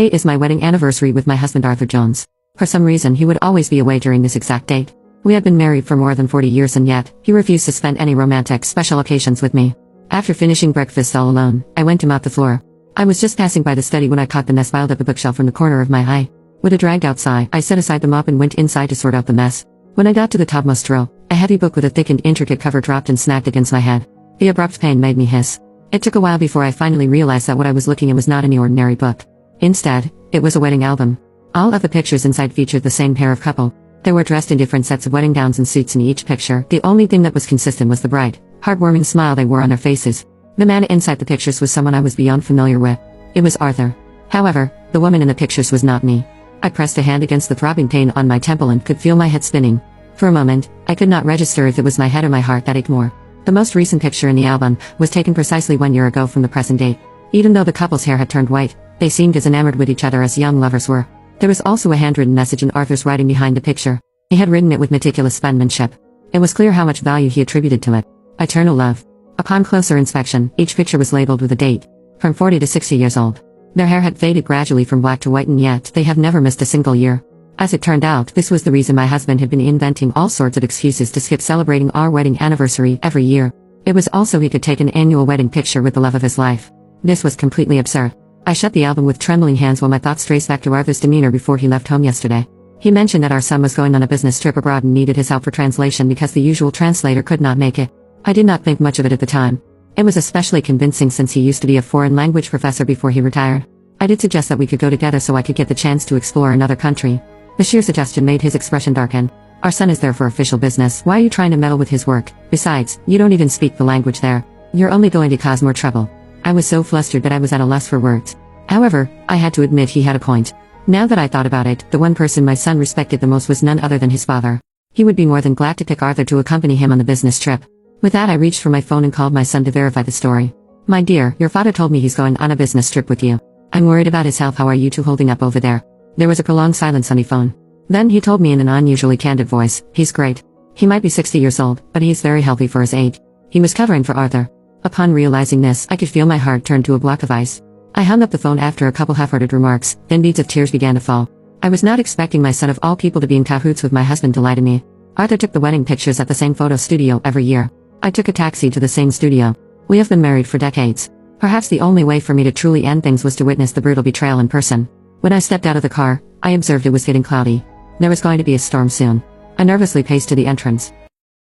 Today is my wedding anniversary with my husband Arthur Jones. For some reason he would always be away during this exact date. We had been married for more than 40 years and yet, he refused to spend any romantic special occasions with me. After finishing breakfast all alone, I went to mop the floor. I was just passing by the study when I caught the mess piled up a bookshelf from the corner of my eye. With a dragged out sigh, I set aside the mop and went inside to sort out the mess. When I got to the topmost row, a heavy book with a thick and intricate cover dropped and snapped against my head. The abrupt pain made me hiss. It took a while before I finally realized that what I was looking at was not any ordinary book. Instead, it was a wedding album. All of the pictures inside featured the same pair of couple. They were dressed in different sets of wedding gowns and suits in each picture. The only thing that was consistent was the bright, heartwarming smile they wore on their faces. The man inside the pictures was someone I was beyond familiar with. It was Arthur. However, the woman in the pictures was not me. I pressed a hand against the throbbing pain on my temple and could feel my head spinning. For a moment, I could not register if it was my head or my heart that ached more. The most recent picture in the album was taken precisely 1 year ago from the present date. Even though the couple's hair had turned white, they seemed as enamored with each other as young lovers were. There was also a handwritten message in Arthur's writing behind the picture. He had written it with meticulous penmanship. It was clear how much value he attributed to it. Eternal love. Upon closer inspection, each picture was labeled with a date. From 40 to 60 years old. Their hair had faded gradually from black to white and yet they have never missed a single year. As it turned out, this was the reason my husband had been inventing all sorts of excuses to skip celebrating our wedding anniversary every year. It was also he could take an annual wedding picture with the love of his life. This was completely absurd. I shut the album with trembling hands while my thoughts traced back to Arthur's demeanor before he left home yesterday. He mentioned that our son was going on a business trip abroad and needed his help for translation because the usual translator could not make it. I did not think much of it at the time. It was especially convincing since he used to be a foreign language professor before he retired. I did suggest that we could go together so I could get the chance to explore another country. The sheer suggestion made his expression darken. Our son is there for official business. Why are you trying to meddle with his work? Besides, you don't even speak the language there. You're only going to cause more trouble. I was so flustered that I was at a loss for words. However, I had to admit he had a point. Now that I thought about it, the one person my son respected the most was none other than his father. He would be more than glad to pick Arthur to accompany him on the business trip. With that I reached for my phone and called my son to verify the story. My dear, your father told me he's going on a business trip with you. I'm worried about his health. How are you two holding up over there? There was a prolonged silence on the phone. Then he told me in an unusually candid voice, he's great. He might be 60 years old, but he's very healthy for his age. He was covering for Arthur. Upon realizing this, I could feel my heart turn to a block of ice. I hung up the phone after a couple half-hearted remarks, then beads of tears began to fall. I was not expecting my son of all people to be in cahoots with my husband to lie to me. Arthur took the wedding pictures at the same photo studio every year. I took a taxi to the same studio. We have been married for decades. Perhaps the only way for me to truly end things was to witness the brutal betrayal in person. When I stepped out of the car, I observed it was getting cloudy. There was going to be a storm soon. I nervously paced to the entrance.